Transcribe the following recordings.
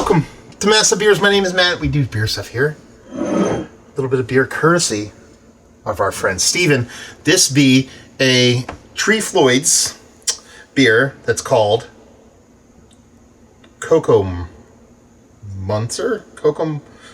Welcome to Massive Beers. My name is Matt. We do beer stuff here. A little bit of beer courtesy of our friend Steven. This be a Floyds beer that's called Cocomungo?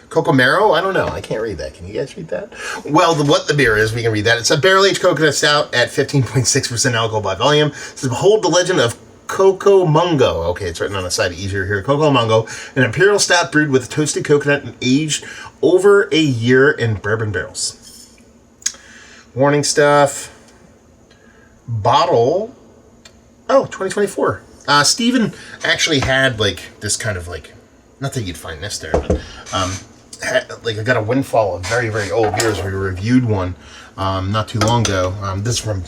Cocomungo? I don't know. I can't read that. Can you guys read that? Well, what the beer is, we can read that. It's a barrel-aged coconut stout at 15.6% alcohol by volume. It says, behold the legend of Cocomungo. Okay, it's written on the side, easier here. Cocomungo, an imperial stout brewed with toasted coconut and aged over a year in bourbon barrels. Warning stuff. Bottle. Oh, 2024. Steven actually had this kind of not that you'd find this there, but I got a windfall of very, very old beers. We reviewed one not too long ago. This is from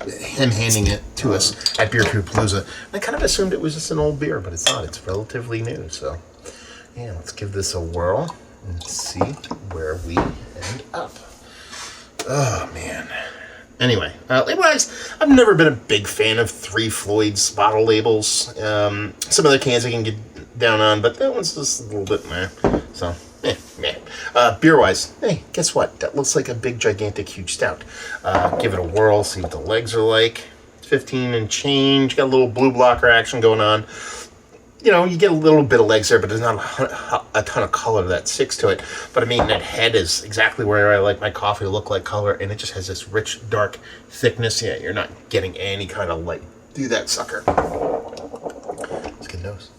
him handing it to us at Beer Palooza. I kind of assumed it was just an old beer, but it's not. It's relatively new. So, yeah, let's give this a whirl and see where we end up. Oh, man. Anyway, label-wise, I've never been a big fan of Floyds bottle labels. Some other cans I can get down on, but that one's just a little bit meh. So, meh. Beer-wise, hey, guess what? That looks like a big, gigantic, huge stout. Give it a whirl, see what the legs are like. 15 and change, got a little blue blocker action going on. You know, you get a little bit of legs there, but there's not a ton of color that sticks to it. But I mean, that head is exactly where I like my coffee to look like color, and it just has this rich, dark thickness. Yeah, you're not getting any kind of light through that sucker. Let's get a nose.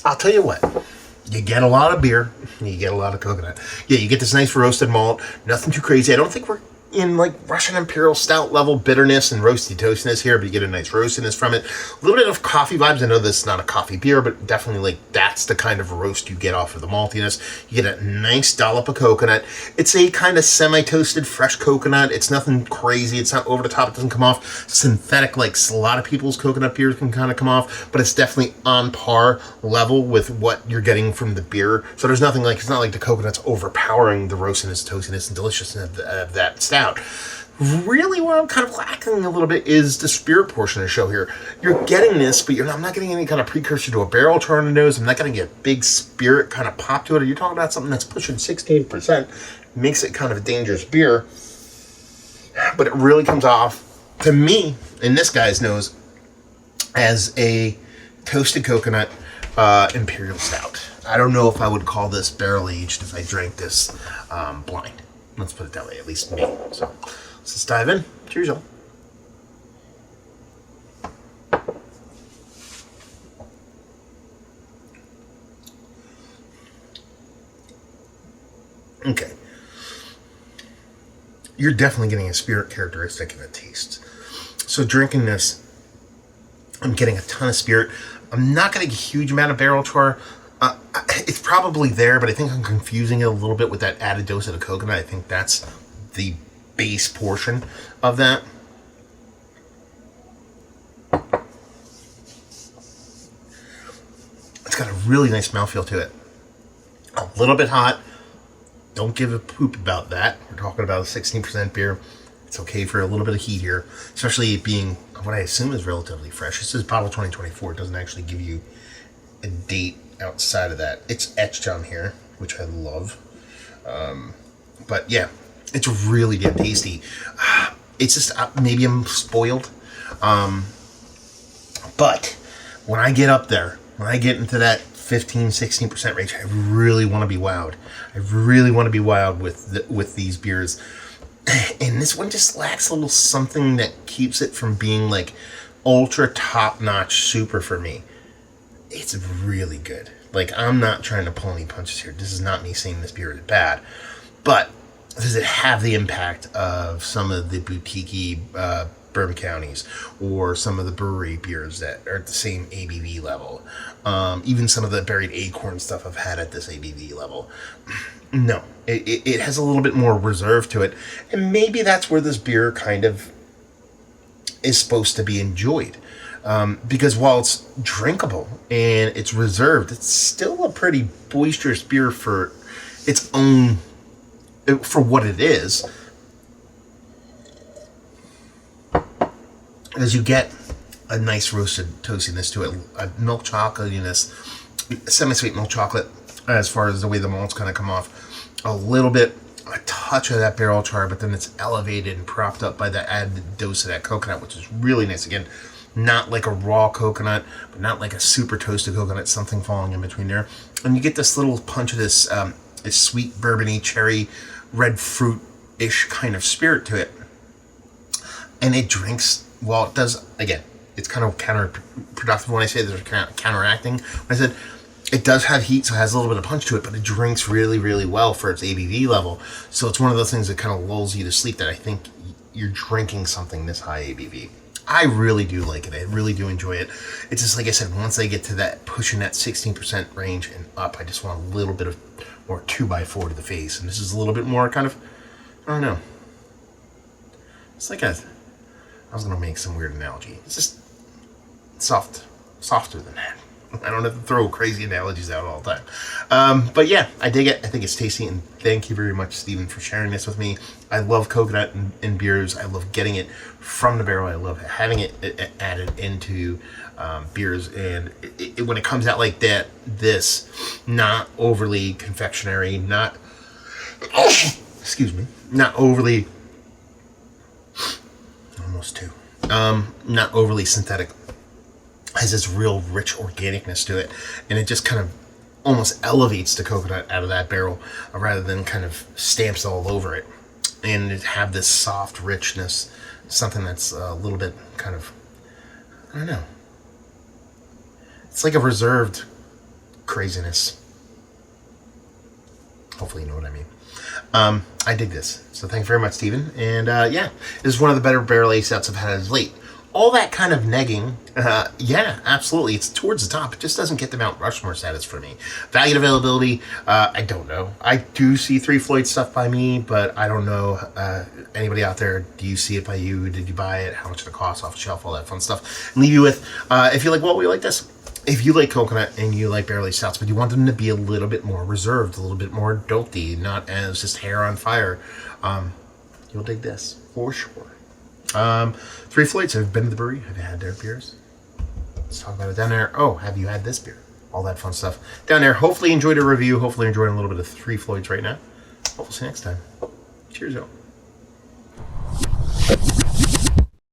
I'll tell you what, you get a lot of beer, you get a lot of coconut. Yeah, you get this nice roasted malt, nothing too crazy. I don't think we're in Russian Imperial Stout level bitterness and roasty toastiness here, but you get a nice roastiness from it. A little bit of coffee vibes. I know this is not a coffee beer, but definitely that's the kind of roast you get off of the maltiness. You get a nice dollop of coconut. It's a kind of semi-toasted fresh coconut. It's nothing crazy. It's not over the top. It doesn't come off synthetic like a lot of people's coconut beers can kind of come off, but it's definitely on par level with what you're getting from the beer. So there's nothing it's not like the coconut's overpowering the roastiness, toastiness, and deliciousness of that stout. Really, what I'm kind of lacking a little bit is the spirit portion of the show here. You're getting this, but I'm not getting any kind of precursor to a barrel turn on the nose. I'm not going to get a big spirit kind of pop to it. You're talking about something that's pushing 16%. Makes it kind of a dangerous beer. But it really comes off, to me, in this guy's nose, as a toasted coconut Imperial Stout. I don't know if I would call this barrel-aged if I drank this blind. Let's put it that way, at least me. So let's dive in. Cheers, y'all. Okay. You're definitely getting a spirit characteristic in the taste. So drinking this, I'm getting a ton of spirit. I'm not getting a huge amount of barrel char. It's probably there, but I think I'm confusing it a little bit with that added dose of the coconut. I think that's the base portion of that. It's got a really nice mouthfeel to it. A little bit hot. Don't give a poop about that. We're talking about a 16% beer. It's okay for a little bit of heat here, especially it being what I assume is relatively fresh. It says bottle 2024. It doesn't actually give you a date outside of that. It's etched on here, which I love. But yeah, it's really damn tasty. It's just maybe I'm spoiled. But when I get up there, when I get into that 15-16% range, I really want to be wowed. I really want to be wowed with these beers. And this one just lacks a little something that keeps it from being ultra top-notch super for me. It's really good. I'm not trying to pull any punches here. This is not me saying this beer is bad. But does it have the impact of some of the boutique bourbon counties or some of the brewery beers that are at the same ABV level? Even some of the Buried Acorn stuff I've had at this ABV level. No. It has a little bit more reserve to it. And maybe that's where this beer kind of is supposed to be enjoyed. Because while it's drinkable and it's reserved, it's still a pretty boisterous beer for its own, for what it is. is you get a nice roasted toastiness to it, a milk chocolatiness, semi-sweet milk chocolate as far as the way the malts kind of come off. A little bit, a touch of that barrel char, but then it's elevated and propped up by the added dose of that coconut, which is really nice. Again, not like a raw coconut, but not like a super toasted coconut, something falling in between there. And you get this little punch of this sweet bourbony, cherry, red fruit-ish kind of spirit to it. And it drinks, well, it does, again, it's kind of counterproductive when I say there's kind of counteracting. I said it does have heat, so it has a little bit of punch to it, but it drinks really, really well for its ABV level. So it's one of those things that kind of lulls you to sleep, that I think you're drinking something this high ABV. I really do like it. I really do enjoy it. It's just, like I said, once I get to that, pushing that 16% range and up, I just want a little bit of more 2x4 to the face. And this is a little bit more kind of, I don't know. It's like I was going to make some weird analogy. It's just softer than that. I don't have to throw crazy analogies out all the time. But yeah, I dig it. I think it's tasty, and thank you very much, Stephen, for sharing this with me. I love coconut in beers. I love getting it from the barrel. I love having it added into beers, and when it comes out like that, this, not overly confectionery, not excuse me, not overly, almost two, not overly synthetic, has this real rich organicness to it, and it just kind of almost elevates the coconut out of that barrel rather than kind of stamps all over it, and it have this soft richness, something that's a little bit kind of, I don't know, it's like a reserved craziness. Hopefully you know what I mean. I dig this, so thank you very much, Stephen. And yeah, this is one of the better barrel-aged stouts I've had as late. All that kind of negging, yeah, absolutely. It's towards the top. It just doesn't get the Mount Rushmore status for me. Value and availability, I don't know. I do see 3 Floyds stuff by me, but I don't know. Anybody out there, do you see it by you? Did you buy it? How much did it cost off the shelf? All that fun stuff. And leave you with, if you like, well, we like this. If you like coconut and you like barrel-aged stouts, but you want them to be a little bit more reserved, a little bit more adulty, not as just hair on fire, you'll dig this for sure. 3 Floyds have been to the brewery. Have you had their beers? Let's talk about it down there. Oh, have you had this beer? All that fun stuff down there. Hopefully you enjoyed a review. Hopefully you're enjoying a little bit of 3 Floyds right now. Hopefully see you next time. Cheers, y'all.